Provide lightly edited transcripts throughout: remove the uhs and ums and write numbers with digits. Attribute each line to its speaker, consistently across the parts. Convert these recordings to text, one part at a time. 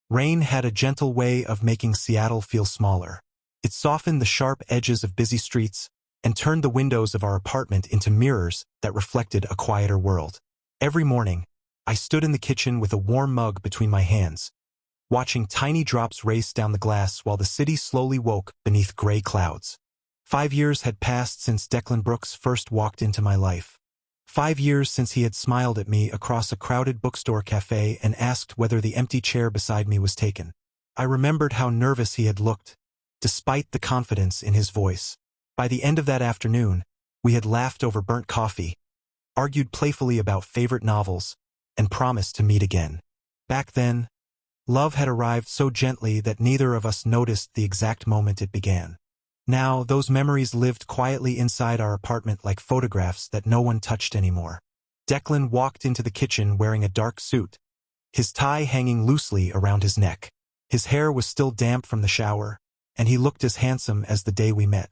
Speaker 1: Rain had a gentle way of making Seattle feel smaller. It softened the sharp edges of busy streets and turned the windows of our apartment into mirrors that reflected a quieter world. Every morning, I stood in the kitchen with a warm mug between my hands, watching tiny drops race down the glass while the city slowly woke beneath gray clouds. 5 years had passed since Declan Brooks first walked into my life. 5 years since he had smiled at me across a crowded bookstore cafe and asked whether the empty chair beside me was taken. I remembered how nervous he had looked, despite the confidence in his voice. By the end of that afternoon, we had laughed over burnt coffee, argued playfully about favorite novels, and promised to meet again. Back then, love had arrived so gently that neither of us noticed the exact moment it began. Now, those memories lived quietly inside our apartment like photographs that no one touched anymore. Declan walked into the kitchen wearing a dark suit, his tie hanging loosely around his neck. His hair was still damp from the shower, and he looked as handsome as the day we met.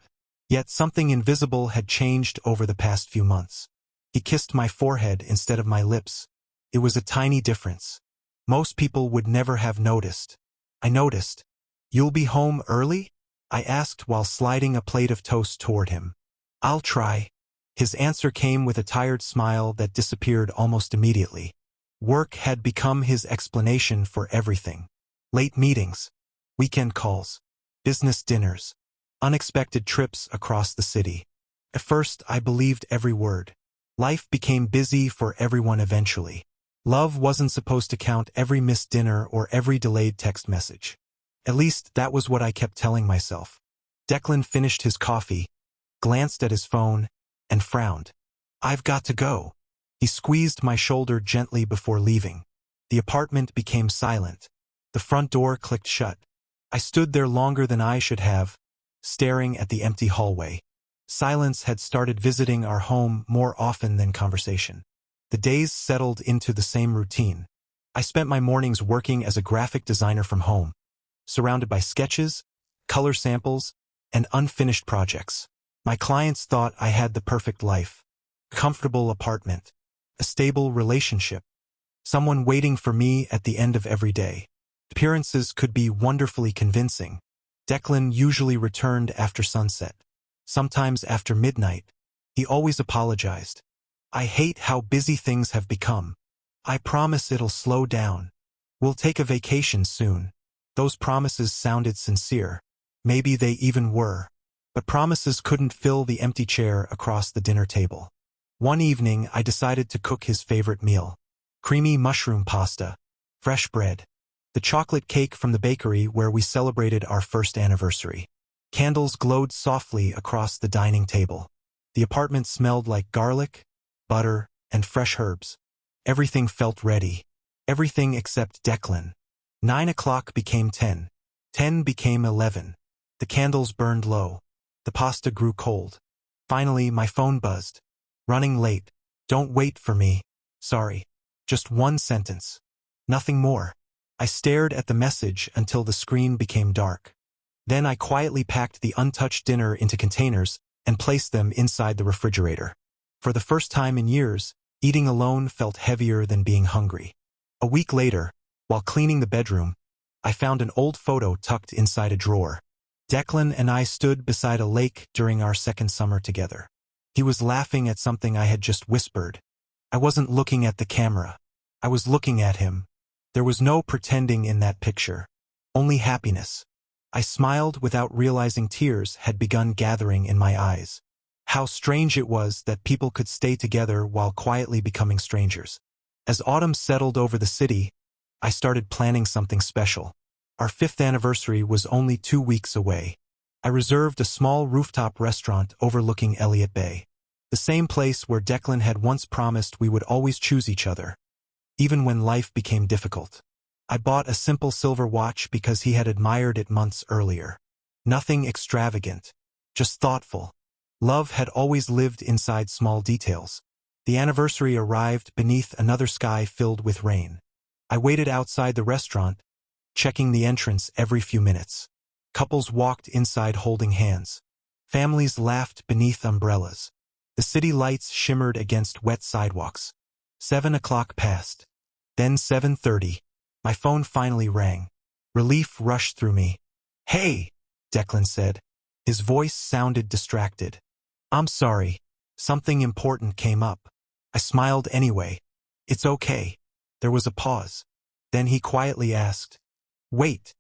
Speaker 1: Yet something invisible had changed over the past few months. He kissed my forehead instead of my lips. It was a tiny difference. Most people would never have noticed. I noticed. "You'll be home early?" I asked while sliding a plate of toast toward him. "I'll try." His answer came with a tired smile that disappeared almost immediately. Work had become his explanation for everything. Late meetings, weekend calls, business dinners, unexpected trips across the city. At first, I believed every word. Life became busy for everyone eventually. Love wasn't supposed to count every missed dinner or every delayed text message. At least that was what I kept telling myself. Declan finished his coffee, glanced at his phone, and frowned. "I've got to go." He squeezed my shoulder gently before leaving. The apartment became silent. The front door clicked shut. I stood there longer than I should have, staring at the empty hallway. Silence had started visiting our home more often than conversation. The days settled into the same routine. I spent my mornings working as a graphic designer from home, surrounded by sketches, color samples, and unfinished projects. My clients thought I had the perfect life: a comfortable apartment, a stable relationship, someone waiting for me at the end of every day. Appearances could be wonderfully convincing. Declan usually returned after sunset, sometimes after midnight. He always apologized. "I hate how busy things have become. I promise it'll slow down. We'll take a vacation soon." Those promises sounded sincere. Maybe they even were. But promises couldn't fill the empty chair across the dinner table. One evening, I decided to cook his favorite meal: creamy mushroom pasta, fresh bread, the chocolate cake from the bakery where we celebrated our first anniversary. Candles glowed softly across the dining table. The apartment smelled like garlic, butter, and fresh herbs. Everything felt ready. Everything except Declan. 9 o'clock became 10. 10 became 11. The candles burned low. The pasta grew cold. Finally, my phone buzzed. "Running late. Don't wait for me. Sorry." Just one sentence. Nothing more. I stared at the message until the screen became dark. Then I quietly packed the untouched dinner into containers and placed them inside the refrigerator. For the first time in years, eating alone felt heavier than being hungry. A week later, while cleaning the bedroom, I found an old photo tucked inside a drawer. Declan and I stood beside a lake during our second summer together. He was laughing at something I had just whispered. I wasn't looking at the camera. I was looking at him. There was no pretending in that picture. Only happiness. I smiled without realizing tears had begun gathering in my eyes. How strange it was that people could stay together while quietly becoming strangers. As autumn settled over the city, I started planning something special. Our 5th anniversary was only 2 weeks away. I reserved a small rooftop restaurant overlooking Elliott Bay. The same place where Declan had once promised we would always choose each other, even when life became difficult. I bought a simple silver watch because he had admired it months earlier. Nothing extravagant, just thoughtful. Love had always lived inside small details. The anniversary arrived beneath another sky filled with rain. I waited outside the restaurant, checking the entrance every few minutes. Couples walked inside holding hands. Families laughed beneath umbrellas. The city lights shimmered against wet sidewalks. 7 o'clock passed. Then 7:30. My phone finally rang. Relief rushed through me. "Hey," Declan said. His voice sounded distracted. "I'm sorry. Something important came up." I smiled anyway. "It's okay." There was a pause. Then he quietly asked, "Wait,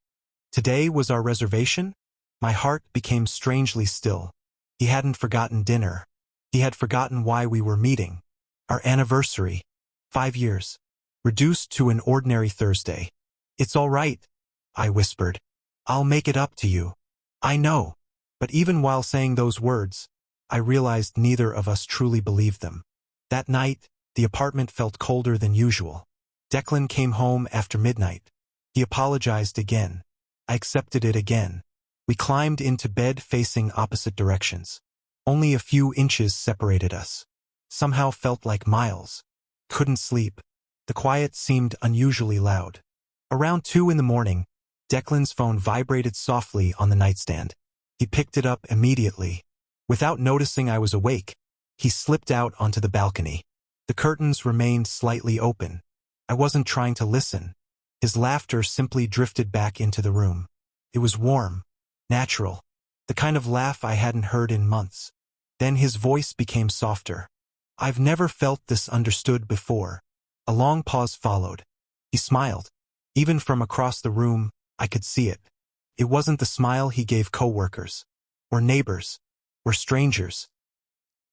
Speaker 1: today was our reservation?" My heart became strangely still. He hadn't forgotten dinner. He had forgotten why we were meeting. Our anniversary. 5 years. Reduced to an ordinary Thursday. "It's all right," I whispered. "I'll make it up to you." "I know." But even while saying those words, I realized neither of us truly believed them. That night, the apartment felt colder than usual. Declan came home after midnight. He apologized again. I accepted it again. We climbed into bed facing opposite directions. Only a few inches separated us. Somehow felt like miles. Couldn't sleep. The quiet seemed unusually loud. Around 2 in the morning, Declan's phone vibrated softly on the nightstand. He picked it up immediately. Without noticing I was awake, he slipped out onto the balcony. The curtains remained slightly open. I wasn't trying to listen. His laughter simply drifted back into the room. It was warm, natural, the kind of laugh I hadn't heard in months. Then his voice became softer. "I've never felt this understood before." A long pause followed. He smiled. Even from across the room, I could see it. It wasn't the smile he gave coworkers, or neighbors, or strangers.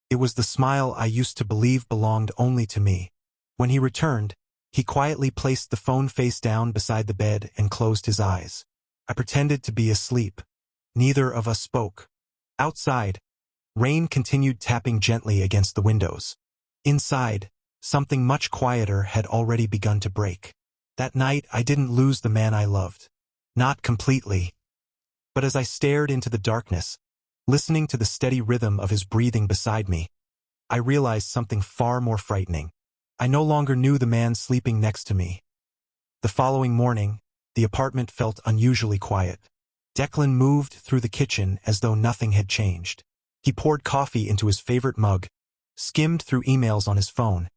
Speaker 1: It was the smile I used to believe belonged only to me. When he returned, he quietly placed the phone face down beside the bed and closed his eyes. I pretended to be asleep. Neither of us spoke. Outside, rain continued tapping gently against the windows. Inside, something much quieter had already begun to break. That night, I didn't lose the man I loved. Not completely. But as I stared into the darkness, listening to the steady rhythm of his breathing beside me, I realized something far more frightening. I no longer knew the man sleeping next to me. The following morning, the apartment felt unusually quiet. Declan moved through the kitchen as though nothing had changed. He poured coffee into his favorite mug, skimmed through emails on his phone,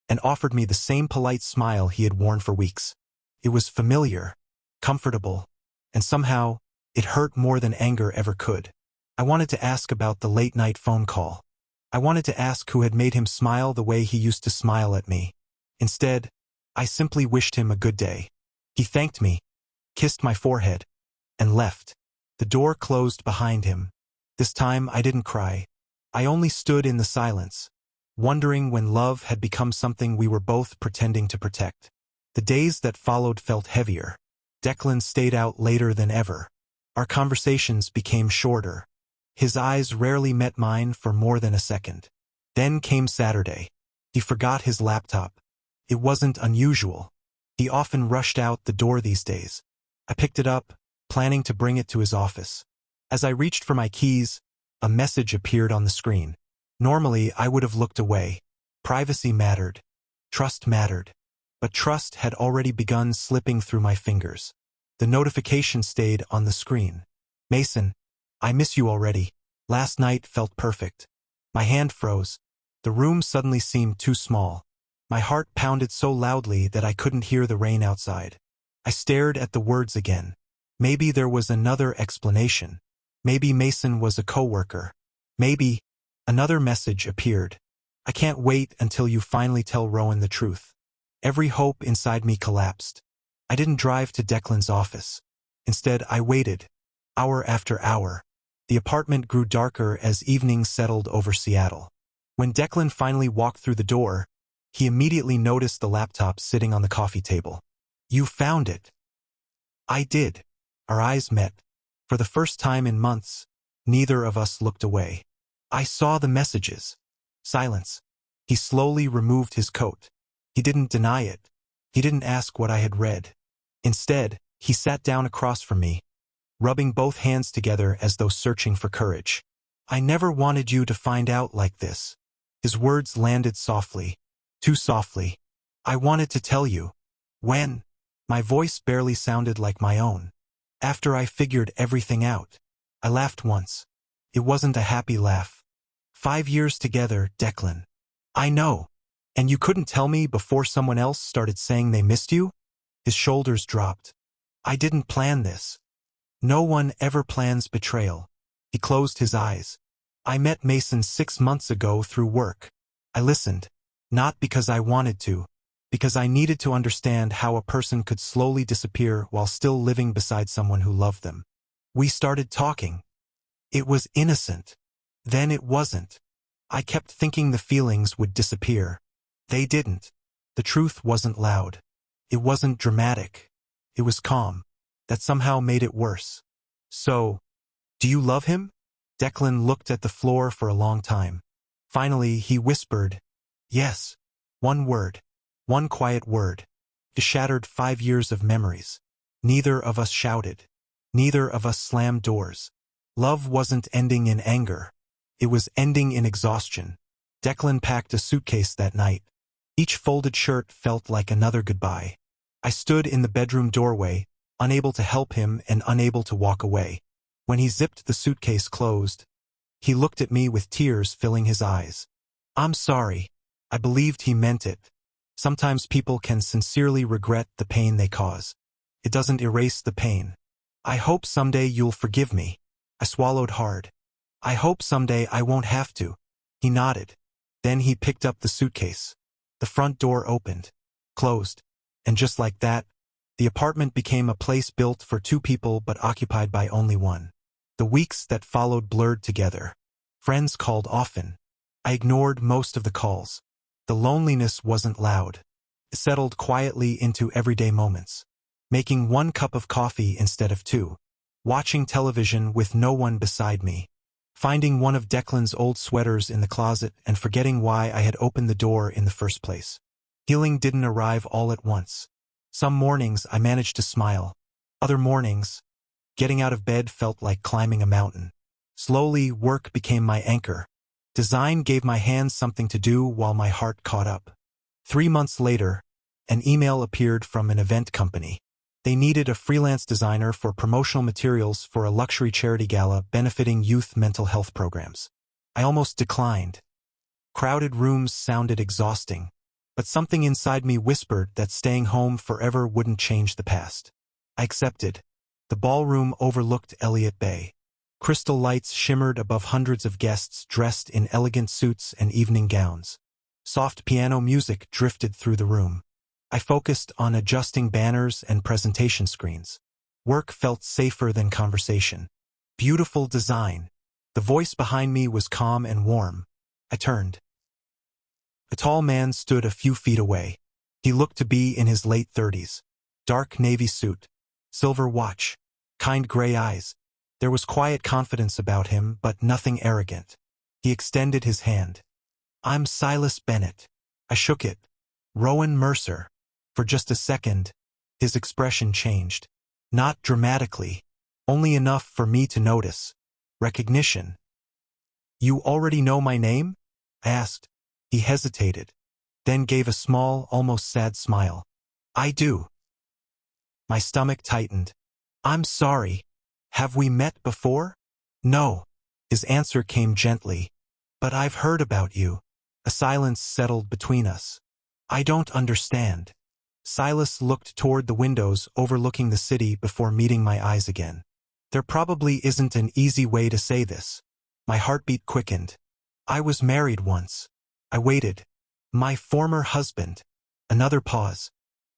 Speaker 1: and offered me the same polite smile he had worn for weeks. It was familiar, comfortable, and somehow, it hurt more than anger ever could. I wanted to ask about the late-night phone call. I wanted to ask who had made him smile the way he used to smile at me. Instead, I simply wished him a good day. He thanked me, kissed my forehead, and left. The door closed behind him. This time I didn't cry. I only stood in the silence, wondering when love had become something we were both pretending to protect. The days that followed felt heavier. Declan stayed out later than ever. Our conversations became shorter. His eyes rarely met mine for more than a second. Then came Saturday. He forgot his laptop. It wasn't unusual. He often rushed out the door these days. I picked it up, planning to bring it to his office. As I reached for my keys, a message appeared on the screen. Normally, I would have looked away. Privacy mattered. Trust mattered. But trust had already begun slipping through my fingers. The notification stayed on the screen. "Mason, I miss you already. Last night felt perfect." My hand froze. The room suddenly seemed too small. My heart pounded so loudly that I couldn't hear the rain outside. I stared at the words again. Maybe there was another explanation. Maybe Mason was a coworker. Maybe another message appeared. "I can't wait until you finally tell Rowan the truth." Every hope inside me collapsed. I didn't drive to Declan's office. Instead, I waited, hour after hour. The apartment grew darker as evening settled over Seattle. When Declan finally walked through the door, he immediately noticed the laptop sitting on the coffee table. "You found it." I did. Our eyes met. For the first time in months, neither of us looked away. I saw the messages. Silence. He slowly removed his coat. He didn't deny it. He didn't ask what I had read. Instead, he sat down across from me, rubbing both hands together as though searching for courage. "I never wanted you to find out like this." His words landed softly. Too softly. "I wanted to tell you." "When?" My voice barely sounded like my own. "After I figured everything out." I laughed once. It wasn't a happy laugh. 5 years together, Declan. "I know. And you couldn't tell me before someone else started saying they missed you?" His shoulders dropped. I didn't plan this. No one ever plans betrayal. He closed his eyes. I met Mason 6 months ago through work. I listened. Not because I wanted to, because I needed to understand how a person could slowly disappear while still living beside someone who loved them. We started talking. It was innocent. Then it wasn't. I kept thinking the feelings would disappear. They didn't. The truth wasn't loud. It wasn't dramatic. It was calm. That somehow made it worse. So, do you love him? Declan looked at the floor for a long time. Finally, he whispered, yes. One word. One quiet word. It shattered 5 years of memories. Neither of us shouted. Neither of us slammed doors. Love wasn't ending in anger. It was ending in exhaustion. Declan packed a suitcase that night. Each folded shirt felt like another goodbye. I stood in the bedroom doorway, unable to help him and unable to walk away. When he zipped the suitcase closed, he looked at me with tears filling his eyes. I'm sorry. I believed he meant it. Sometimes people can sincerely regret the pain they cause. It doesn't erase the pain. I hope someday you'll forgive me. I swallowed hard. I hope someday I won't have to. He nodded. Then he picked up the suitcase. The front door opened, closed, and just like that, the apartment became a place built for 2 people but occupied by only one. The weeks that followed blurred together. Friends called often. I ignored most of the calls. The loneliness wasn't loud. It settled quietly into everyday moments. Making 1 cup of coffee instead of 2. Watching television with no one beside me. Finding one of Declan's old sweaters in the closet and forgetting why I had opened the door in the first place. Healing didn't arrive all at once. Some mornings I managed to smile. Other mornings, getting out of bed felt like climbing a mountain. Slowly, work became my anchor. Design gave my hands something to do while my heart caught up. 3 months later, an email appeared from an event company. They needed a freelance designer for promotional materials for a luxury charity gala benefiting youth mental health programs. I almost declined. Crowded rooms sounded exhausting, but something inside me whispered that staying home forever wouldn't change the past. I accepted. The ballroom overlooked Elliott Bay. Crystal lights shimmered above hundreds of guests dressed in elegant suits and evening gowns. Soft piano music drifted through the room. I focused on adjusting banners and presentation screens. Work felt safer than conversation. Beautiful design. The voice behind me was calm and warm. I turned. A tall man stood a few feet away. He looked to be in his late 30s. Dark navy suit. Silver watch. Kind gray eyes. There was quiet confidence about him, but nothing arrogant. He extended his hand. I'm Silas Bennett. I shook it. Rowan Mercer. For just a second, his expression changed. Not dramatically, only enough for me to notice. Recognition. You already know my name? I asked. He hesitated, then gave a small, almost sad smile. I do. My stomach tightened. I'm sorry. Have we met before? No. His answer came gently. But I've heard about you. A silence settled between us. I don't understand. Silas looked toward the windows overlooking the city before meeting my eyes again. There probably isn't an easy way to say this. My heartbeat quickened. I was married once. I waited. My former husband. Another pause.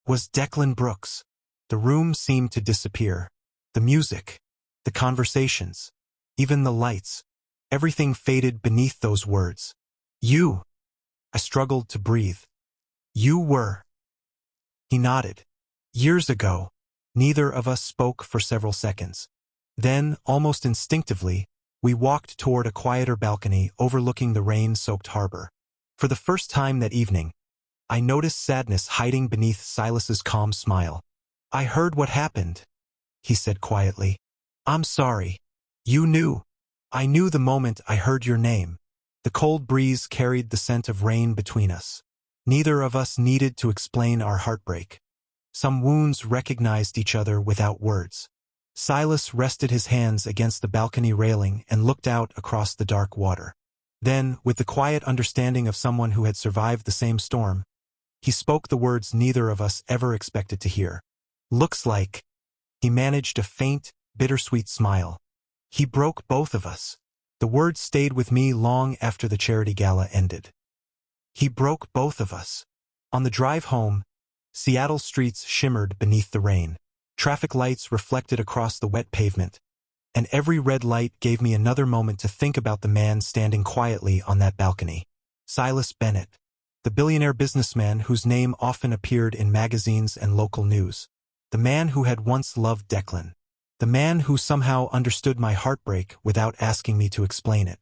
Speaker 1: Was Declan Brooks. The room seemed to disappear. The music. The conversations. Even the lights. Everything faded beneath those words. You. I struggled to breathe. You were. He nodded. Years ago. Neither of us spoke for several seconds. Then, almost instinctively, we walked toward a quieter balcony overlooking the rain-soaked harbor. For the first time that evening, I noticed sadness hiding beneath Silas's calm smile. I heard what happened, he said quietly. I'm sorry. You knew. I knew the moment I heard your name. The cold breeze carried the scent of rain between us. Neither of us needed to explain our heartbreak. Some wounds recognized each other without words. Silas rested his hands against the balcony railing and looked out across the dark water. Then, with the quiet understanding of someone who had survived the same storm, he spoke the words neither of us ever expected to hear. Looks like He managed a faint, bittersweet smile. He broke both of us. The words stayed with me long after the charity gala ended. He broke both of us. On the drive home, Seattle streets shimmered beneath the rain. Traffic lights reflected across the wet pavement, and every red light gave me another moment to think about the man standing quietly on that balcony. Silas Bennett, the billionaire businessman whose name often appeared in magazines and local news. The man who had once loved Declan. The man who somehow understood my heartbreak without asking me to explain it.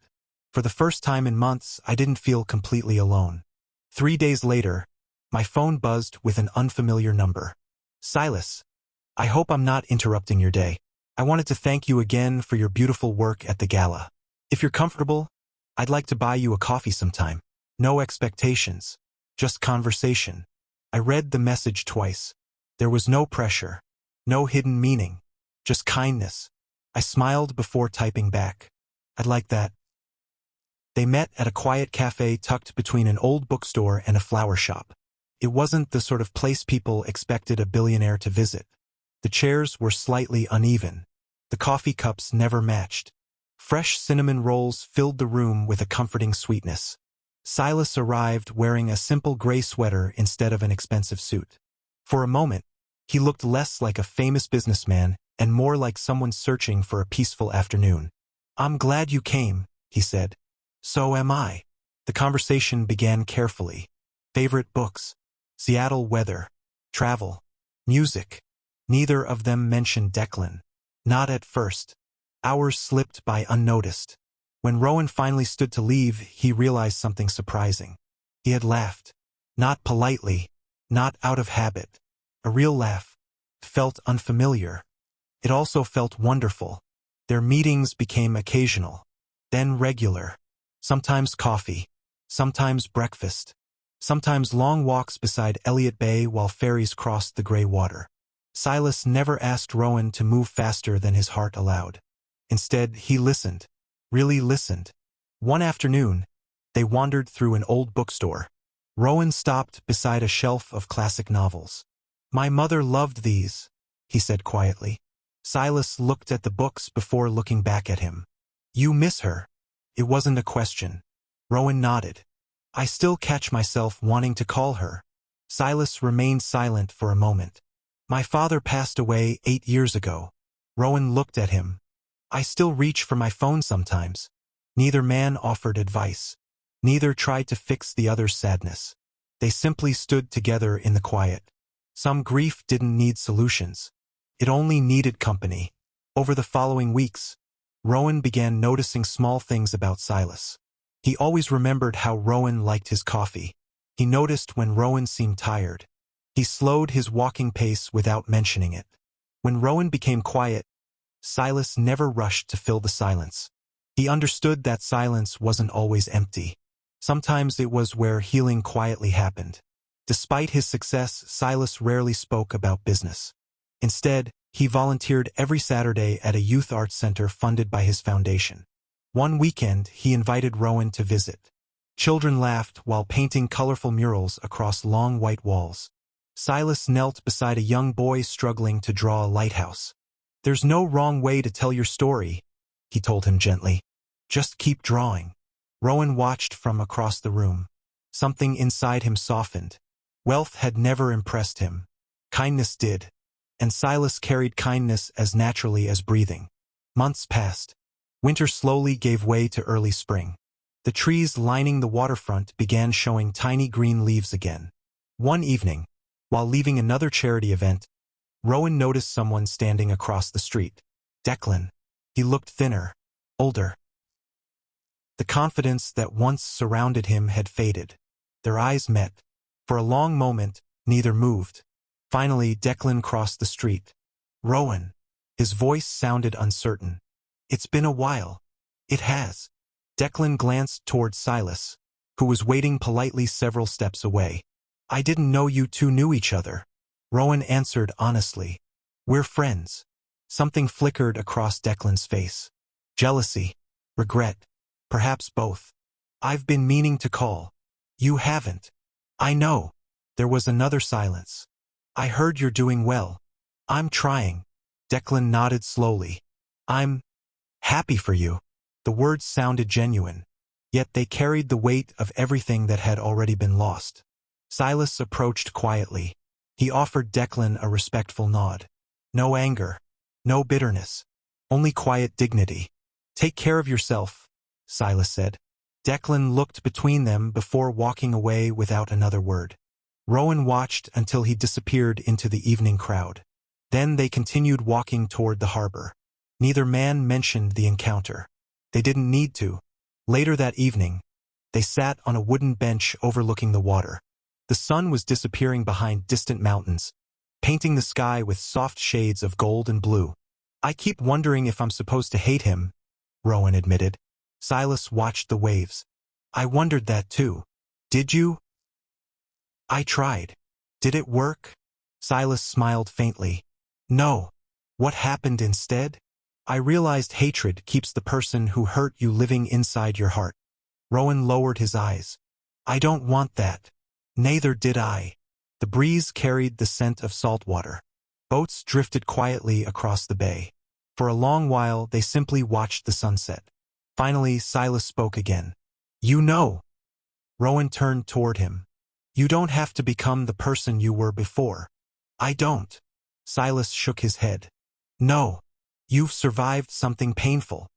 Speaker 1: For the first time in months, I didn't feel completely alone. 3 days later, my phone buzzed with an unfamiliar number. Silas, I hope I'm not interrupting your day. I wanted to thank you again for your beautiful work at the gala. If you're comfortable, I'd like to buy you a coffee sometime. No expectations, just conversation. I read the message twice. There was no pressure, no hidden meaning, just kindness. I smiled before typing back. I'd like that. They met at a quiet cafe tucked between an old bookstore and a flower shop. It wasn't the sort of place people expected a billionaire to visit. The chairs were slightly uneven. The coffee cups never matched. Fresh cinnamon rolls filled the room with a comforting sweetness. Silas arrived wearing a simple gray sweater instead of an expensive suit. For a moment, he looked less like a famous businessman and more like someone searching for a peaceful afternoon. I'm glad you came, he said. So am I. The conversation began carefully. Favorite books, Seattle weather, travel, music. Neither of them mentioned Declan. Not at first. Hours slipped by unnoticed. When Rowan finally stood to leave, he realized something surprising. He had laughed. Not politely, not out of habit. A real laugh. Felt unfamiliar. It also felt wonderful. Their meetings became occasional, then regular. Sometimes coffee, sometimes breakfast, sometimes long walks beside Elliott Bay while ferries crossed the gray water. Silas never asked Rowan to move faster than his heart allowed. Instead, he listened, really listened. One afternoon, they wandered through an old bookstore. Rowan stopped beside a shelf of classic novels. My mother loved these, he said quietly. Silas looked at the books before looking back at him. You miss her? It wasn't a question. Rowan nodded. I still catch myself wanting to call her. Silas remained silent for a moment. My father passed away 8 years ago. Rowan looked at him. I still reach for my phone sometimes. Neither man offered advice. Neither tried to fix the other's sadness. They simply stood together in the quiet. Some grief didn't need solutions. It only needed company. Over the following weeks, Rowan began noticing small things about Silas. He always remembered how Rowan liked his coffee. He noticed when Rowan seemed tired. He slowed his walking pace without mentioning it. When Rowan became quiet, Silas never rushed to fill the silence. He understood that silence wasn't always empty. Sometimes it was where healing quietly happened. Despite his success, Silas rarely spoke about business. Instead, he volunteered every Saturday at a youth arts center funded by his foundation. One weekend, he invited Rowan to visit. Children laughed while painting colorful murals across long white walls. Silas knelt beside a young boy struggling to draw a lighthouse. There's no wrong way to tell your story, he told him gently. Just keep drawing. Rowan watched from across the room. Something inside him softened. Wealth had never impressed him. Kindness did. And Silas carried kindness as naturally as breathing. Months passed. Winter slowly gave way to early spring. The trees lining the waterfront began showing tiny green leaves again. One evening, while leaving another charity event, Rowan noticed someone standing across the street. Declan. He looked thinner, older. The confidence that once surrounded him had faded. Their eyes met. For a long moment, neither moved. Finally, Declan crossed the street. Rowan. His voice sounded uncertain. It's been a while. It has. Declan glanced toward Silas, who was waiting politely several steps away. I didn't know you two knew each other. Rowan answered honestly. We're friends. Something flickered across Declan's face. Jealousy. Regret. Perhaps both. I've been meaning to call. You haven't. I know. There was another silence. I heard you're doing well. I'm trying. Declan nodded slowly. I'm happy for you. The words sounded genuine, yet they carried the weight of everything that had already been lost. Silas approached quietly. He offered Declan a respectful nod. No anger, no bitterness, only quiet dignity. Take care of yourself, Silas said. Declan looked between them before walking away without another word. Rowan watched until he disappeared into the evening crowd. Then they continued walking toward the harbor. Neither man mentioned the encounter. They didn't need to. Later that evening, they sat on a wooden bench overlooking the water. The sun was disappearing behind distant mountains, painting the sky with soft shades of gold and blue. I keep wondering if I'm supposed to hate him, Rowan admitted. Silas watched the waves. I wondered that too. Did you? I tried. Did it work? Silas smiled faintly. No. What happened instead? I realized hatred keeps the person who hurt you living inside your heart. Rowan lowered his eyes. I don't want that. Neither did I. The breeze carried the scent of salt water. Boats drifted quietly across the bay. For a long while they simply watched the sunset. Finally, Silas spoke again. You know. Rowan turned toward him. You don't have to become the person you were before. I don't. Silas shook his head. No. You've survived something painful.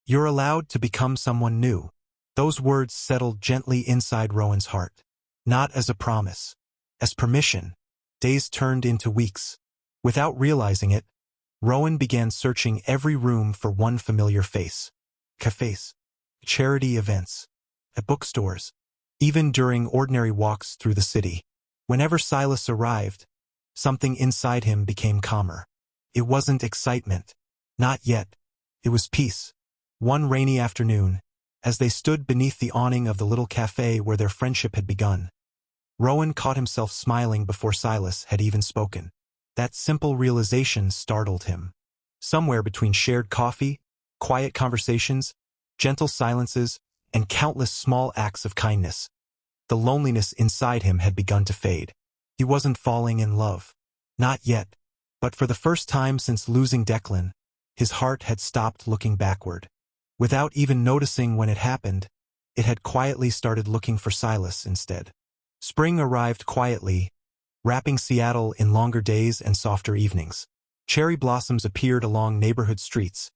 Speaker 1: You're allowed to become someone new. Those words settled gently inside Rowan's heart. Not as a promise. As permission. Days turned into weeks. Without realizing it, Rowan began searching every room for one familiar face. Cafes. Charity events. At bookstores. Even during ordinary walks through the city. Whenever Silas arrived, something inside him became calmer. It wasn't excitement. Not yet. It was peace. One rainy afternoon, as they stood beneath the awning of the little cafe where their friendship had begun, Rowan caught himself smiling before Silas had even spoken. That simple realization startled him. Somewhere between shared coffee, quiet conversations, gentle silences, and countless small acts of kindness, the loneliness inside him had begun to fade. He wasn't falling in love. Not yet. But for the first time since losing Declan, his heart had stopped looking backward. Without even noticing when it happened, it had quietly started looking for Silas instead. Spring arrived quietly, wrapping Seattle in longer days and softer evenings. Cherry blossoms appeared along neighborhood streets,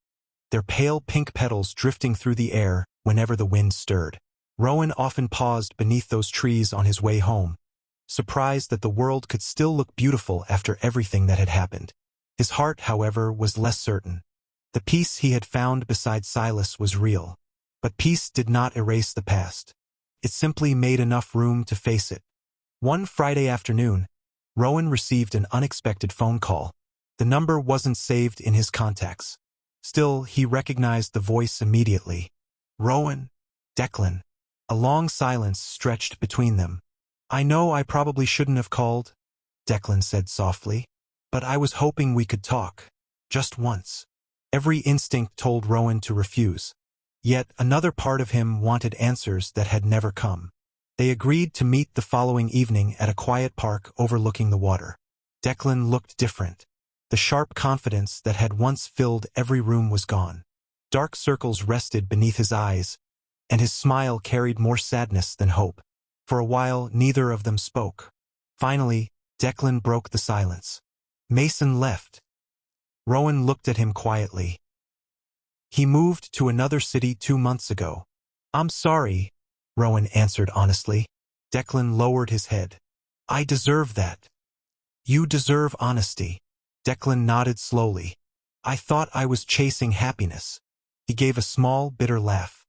Speaker 1: their pale pink petals drifting through the air whenever the wind stirred. Rowan often paused beneath those trees on his way home, surprised that the world could still look beautiful after everything that had happened. His heart, however, was less certain. The peace he had found beside Silas was real, but peace did not erase the past. It simply made enough room to face it. One Friday afternoon, Rowan received an unexpected phone call. The number wasn't saved in his contacts. Still, he recognized the voice immediately. Rowan? Declan. A long silence stretched between them. I know I probably shouldn't have called, Declan said softly, but I was hoping we could talk. Just once. Every instinct told Rowan to refuse. Yet another part of him wanted answers that had never come. They agreed to meet the following evening at a quiet park overlooking the water. Declan looked different. The sharp confidence that had once filled every room was gone. Dark circles rested beneath his eyes, and his smile carried more sadness than hope. For a while, neither of them spoke. Finally, Declan broke the silence. Mason left. Rowan looked at him quietly. He moved to another city 2 months ago. I'm sorry, Rowan answered honestly. Declan lowered his head. I deserve that. You deserve honesty. Declan nodded slowly. I thought I was chasing happiness. He gave a small, bitter laugh.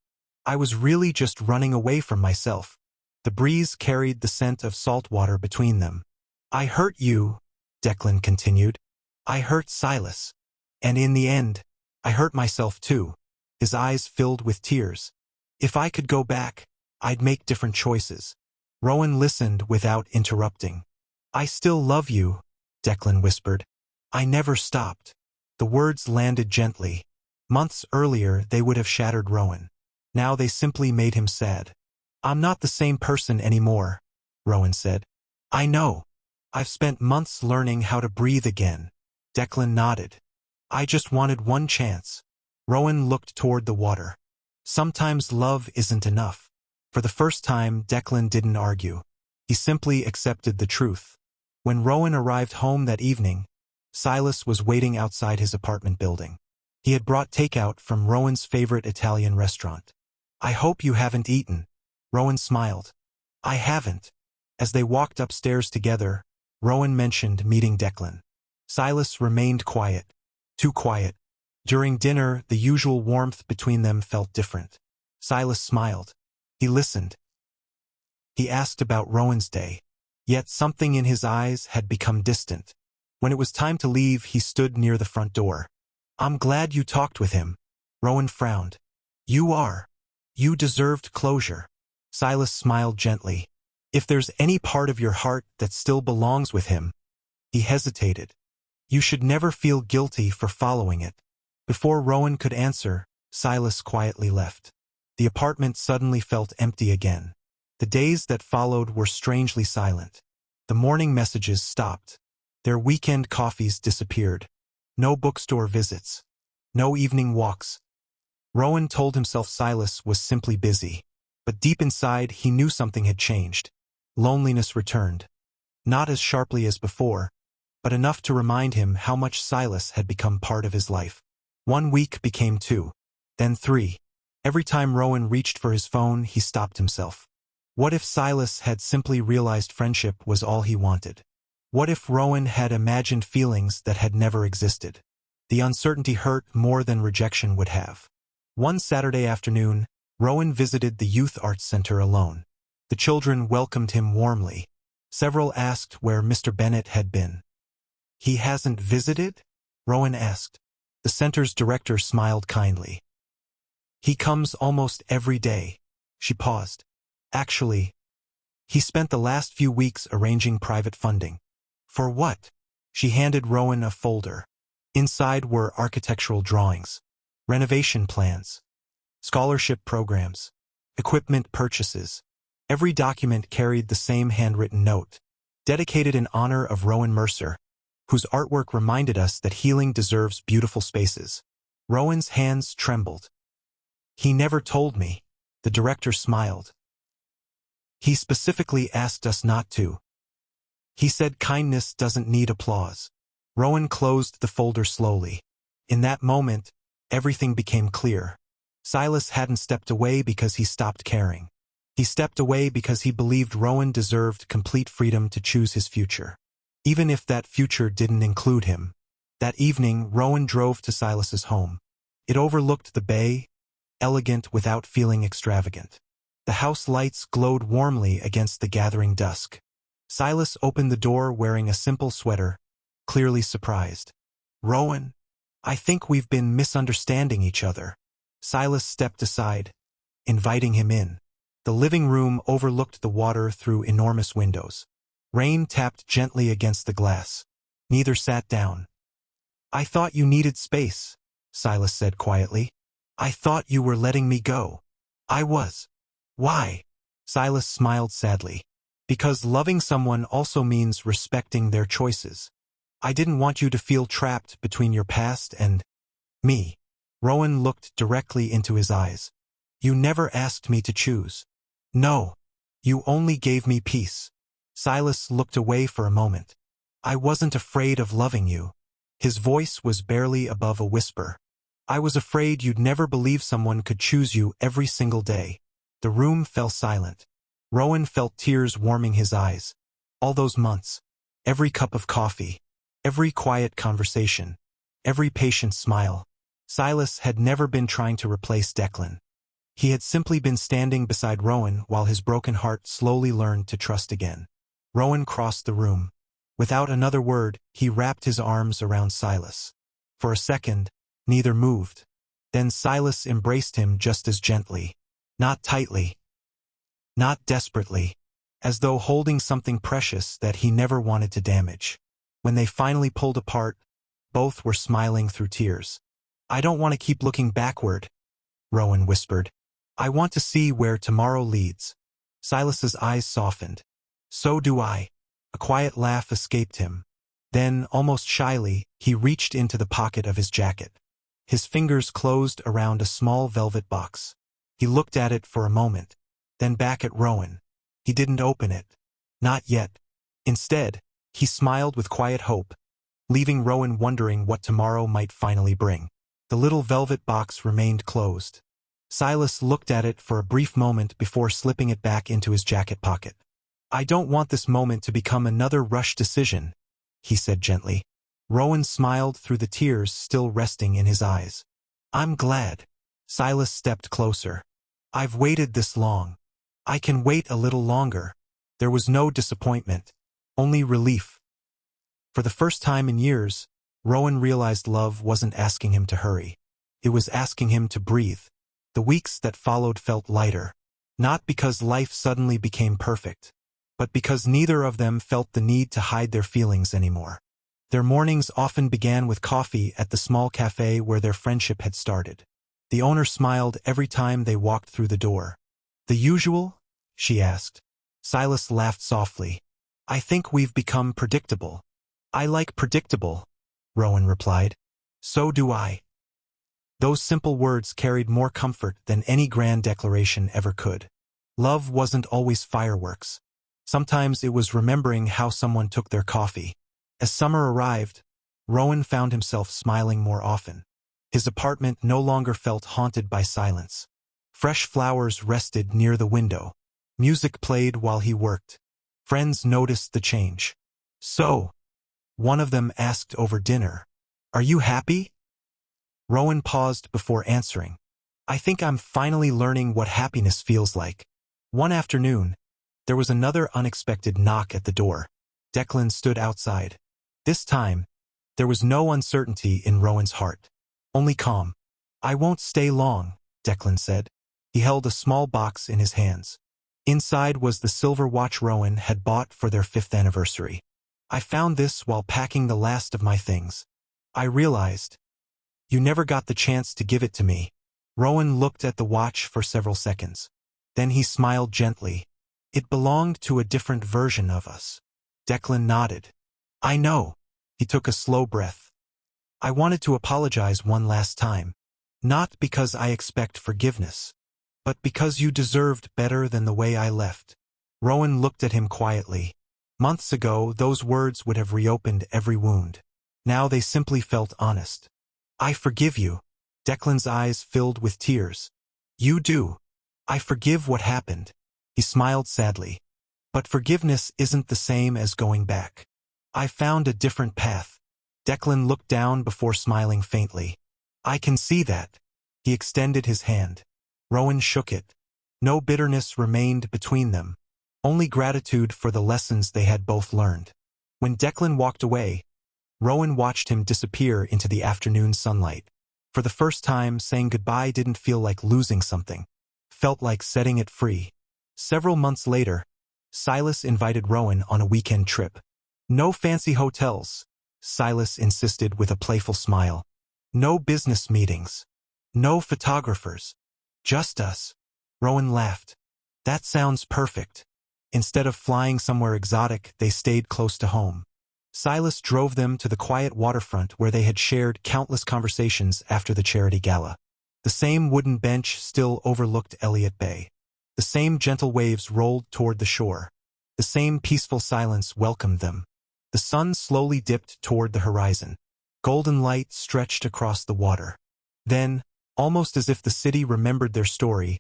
Speaker 1: I was really just running away from myself. The breeze carried the scent of salt water between them. I hurt you, Declan continued. I hurt Silas. And in the end, I hurt myself too. His eyes filled with tears. If I could go back, I'd make different choices. Rowan listened without interrupting. I still love you, Declan whispered. I never stopped. The words landed gently. Months earlier, they would have shattered Rowan. Now they simply made him sad. I'm not the same person anymore, Rowan said. I know. I've spent months learning how to breathe again. Declan nodded. I just wanted one chance. Rowan looked toward the water. Sometimes love isn't enough. For the first time, Declan didn't argue. He simply accepted the truth. When Rowan arrived home that evening, Silas was waiting outside his apartment building. He had brought takeout from Rowan's favorite Italian restaurant. I hope you haven't eaten. Rowan smiled. I haven't. As they walked upstairs together, Rowan mentioned meeting Declan. Silas remained quiet. Too quiet. During dinner, the usual warmth between them felt different. Silas smiled. He listened. He asked about Rowan's day. Yet something in his eyes had become distant. When it was time to leave, he stood near the front door. I'm glad you talked with him. Rowan frowned. You are. You deserved closure. Silas smiled gently. If there's any part of your heart that still belongs with him. He hesitated. You should never feel guilty for following it. Before Rowan could answer, Silas quietly left. The apartment suddenly felt empty again. The days that followed were strangely silent. The morning messages stopped. Their weekend coffees disappeared. No bookstore visits. No evening walks. Rowan told himself Silas was simply busy. But deep inside, he knew something had changed. Loneliness returned. Not as sharply as before, but enough to remind him how much Silas had become part of his life. 1 week became 2, then 3. Every time Rowan reached for his phone, he stopped himself. What if Silas had simply realized friendship was all he wanted? What if Rowan had imagined feelings that had never existed? The uncertainty hurt more than rejection would have. One Saturday afternoon, Rowan visited the Youth Arts Center alone. The children welcomed him warmly. Several asked where Mr. Bennett had been. He hasn't visited? Rowan asked. The center's director smiled kindly. He comes almost every day. She paused. Actually, he spent the last few weeks arranging private funding. For what? She handed Rowan a folder. Inside were architectural drawings, renovation plans, scholarship programs, equipment purchases. Every document carried the same handwritten note, dedicated in honor of Rowan Mercer, whose artwork reminded us that healing deserves beautiful spaces. Rowan's hands trembled. He never told me. The director smiled. He specifically asked us not to. He said kindness doesn't need applause. Rowan closed the folder slowly. In that moment, everything became clear. Silas hadn't stepped away because he stopped caring. He stepped away because he believed Rowan deserved complete freedom to choose his future. Even if that future didn't include him. That evening, Rowan drove to Silas's home. It overlooked the bay, elegant without feeling extravagant. The house lights glowed warmly against the gathering dusk. Silas opened the door wearing a simple sweater, clearly surprised. Rowan, I think we've been misunderstanding each other. Silas stepped aside, inviting him in. The living room overlooked the water through enormous windows. Rain tapped gently against the glass. Neither sat down. I thought you needed space, Silas said quietly. I thought you were letting me go. I was. Why? Silas smiled sadly. Because loving someone also means respecting their choices. I didn't want you to feel trapped between your past and me. Rowan looked directly into his eyes. You never asked me to choose. No. You only gave me peace. Silas looked away for a moment. I wasn't afraid of loving you. His voice was barely above a whisper. I was afraid you'd never believe someone could choose you every single day. The room fell silent. Rowan felt tears warming his eyes. All those months. Every cup of coffee. Every quiet conversation. Every patient smile. Silas had never been trying to replace Declan. He had simply been standing beside Rowan while his broken heart slowly learned to trust again. Rowan crossed the room. Without another word, he wrapped his arms around Silas. For a second, neither moved. Then Silas embraced him just as gently. Not tightly. Not desperately. As though holding something precious that he never wanted to damage. When they finally pulled apart, both were smiling through tears. I don't want to keep looking backward, Rowan whispered. I want to see where tomorrow leads. Silas's eyes softened. So do I. A quiet laugh escaped him. Then, almost shyly, he reached into the pocket of his jacket. His fingers closed around a small velvet box. He looked at it for a moment, then back at Rowan. He didn't open it. Not yet. Instead, he smiled with quiet hope, leaving Rowan wondering what tomorrow might finally bring. The little velvet box remained closed. Silas looked at it for a brief moment before slipping it back into his jacket pocket. "I don't want this moment to become another rush decision," he said gently. Rowan smiled through the tears still resting in his eyes. "I'm glad." Silas stepped closer. "I've waited this long. I can wait a little longer." There was no disappointment, only relief. For the first time in years, Rowan realized love wasn't asking him to hurry. It was asking him to breathe. The weeks that followed felt lighter, not because life suddenly became perfect, but because neither of them felt the need to hide their feelings anymore. Their mornings often began with coffee at the small cafe where their friendship had started. The owner smiled every time they walked through the door. "The usual?" she asked. Silas laughed softly. "I think we've become predictable." "I like predictable," Rowan replied. "So do I." Those simple words carried more comfort than any grand declaration ever could. Love wasn't always fireworks. Sometimes it was remembering how someone took their coffee. As summer arrived, Rowan found himself smiling more often. His apartment no longer felt haunted by silence. Fresh flowers rested near the window. Music played while he worked. Friends noticed the change. "So," one of them asked over dinner, "are you happy?" Rowan paused before answering. "I think I'm finally learning what happiness feels like." One afternoon, there was another unexpected knock at the door. Declan stood outside. This time, there was no uncertainty in Rowan's heart, only calm. "I won't stay long," Declan said. He held a small box in his hands. Inside was the silver watch Rowan had bought for their 5th anniversary. "I found this while packing the last of my things. I realized you never got the chance to give it to me." Rowan looked at the watch for several seconds. Then he smiled gently. "It belonged to a different version of us." Declan nodded. "I know." He took a slow breath. "I wanted to apologize one last time. Not because I expect forgiveness, but because you deserved better than the way I left." Rowan looked at him quietly. Months ago, those words would have reopened every wound. Now they simply felt honest. "I forgive you." Declan's eyes filled with tears. "You do." "I forgive what happened." He smiled sadly. "But forgiveness isn't the same as going back. I found a different path." Declan looked down before smiling faintly. "I can see that." He extended his hand. Rowan shook it. No bitterness remained between them, only gratitude for the lessons they had both learned. When Declan walked away, Rowan watched him disappear into the afternoon sunlight. For the first time, saying goodbye didn't feel like losing something. Felt like setting it free. Several months later, Silas invited Rowan on a weekend trip. "No fancy hotels," Silas insisted with a playful smile. "No business meetings. No photographers. Just us." Rowan laughed. "That sounds perfect." Instead of flying somewhere exotic, they stayed close to home. Silas drove them to the quiet waterfront where they had shared countless conversations after the charity gala. The same wooden bench still overlooked Elliott Bay. The same gentle waves rolled toward the shore. The same peaceful silence welcomed them. The sun slowly dipped toward the horizon. Golden light stretched across the water. Then, almost as if the city remembered their story,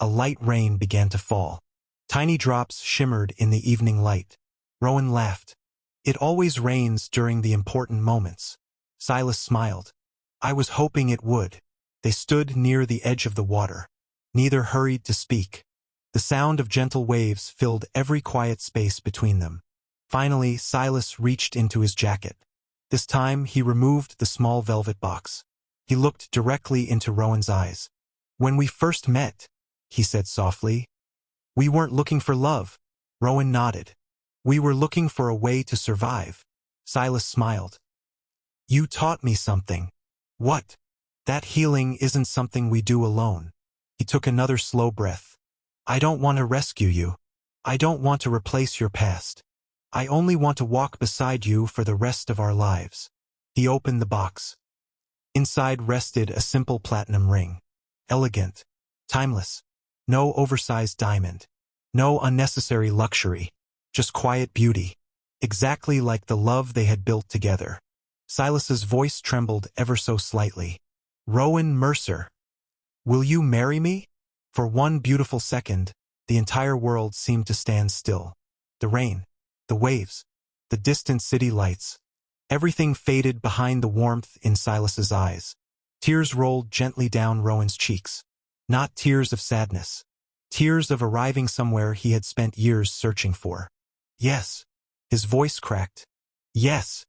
Speaker 1: a light rain began to fall. Tiny drops shimmered in the evening light. Rowan laughed. "It always rains during the important moments." Silas smiled. "I was hoping it would." They stood near the edge of the water. Neither hurried to speak. The sound of gentle waves filled every quiet space between them. Finally, Silas reached into his jacket. This time, he removed the small velvet box. He looked directly into Rowan's eyes. "When we first met," he said softly, "we weren't looking for love." Rowan nodded. "We were looking for a way to survive." Silas smiled. "You taught me something." "What?" "That healing isn't something we do alone." He took another slow breath. "I don't want to rescue you. I don't want to replace your past. I only want to walk beside you for the rest of our lives. He opened the box. Inside rested a simple platinum ring. Elegant. Timeless. No oversized diamond. No unnecessary luxury. Just quiet beauty. Exactly like the love they had built together. Silas's voice trembled ever so slightly. Rowan Mercer. Will you marry me? For one beautiful second, the entire world seemed to stand still. The rain, the waves, the distant city lights. Everything faded behind the warmth in Silas's eyes. Tears rolled gently down Rowan's cheeks. Not tears of sadness. Tears of arriving somewhere he had spent years searching for. Yes. His voice cracked. Yes.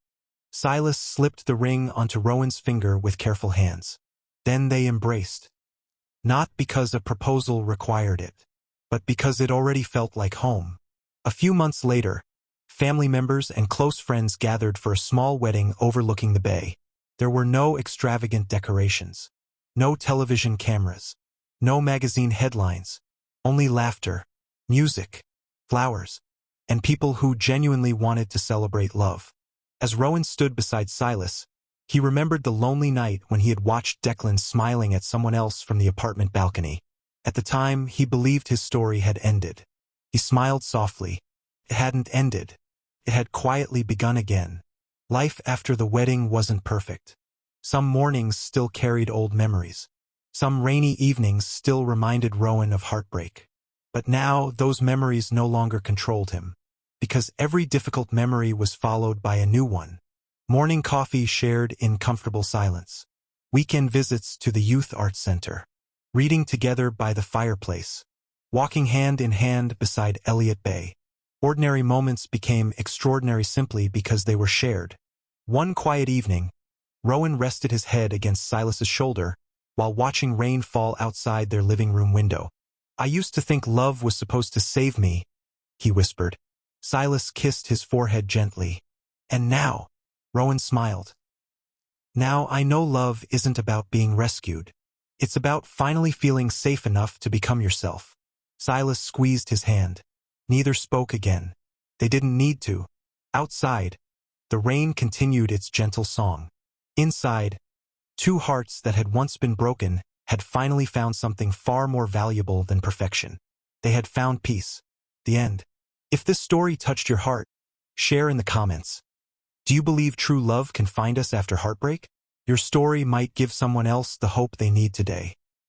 Speaker 1: Silas slipped the ring onto Rowan's finger with careful hands. Then they embraced. Not because a proposal required it, but because it already felt like home. A few months later, family members and close friends gathered for a small wedding overlooking the bay. There were no extravagant decorations, no television cameras, no magazine headlines, only laughter, music, flowers, and people who genuinely wanted to celebrate love. As Rowan stood beside Silas, he remembered the lonely night when he had watched Declan smiling at someone else from the apartment balcony. At the time, he believed his story had ended. He smiled softly. It hadn't ended. It had quietly begun again. Life after the wedding wasn't perfect. Some mornings still carried old memories. Some rainy evenings still reminded Rowan of heartbreak. But now, those memories no longer controlled him. Because every difficult memory was followed by a new one. Morning coffee shared in comfortable silence. Weekend visits to the Youth Arts Center. Reading together by the fireplace. Walking hand in hand beside Elliott Bay. Ordinary moments became extraordinary simply because they were shared. One quiet evening, Rowan rested his head against Silas's shoulder while watching rain fall outside their living room window. I used to think love was supposed to save me, he whispered. Silas kissed his forehead gently. And now, Rowan smiled. Now I know love isn't about being rescued. It's about finally feeling safe enough to become yourself. Silas squeezed his hand. Neither spoke again. They didn't need to. Outside, the rain continued its gentle song. Inside, two hearts that had once been broken had finally found something far more valuable than perfection. They had found peace. The end. If this story touched your heart, share in the comments. Do you believe true love can find us after heartbreak? Your story might give someone else the hope they need today.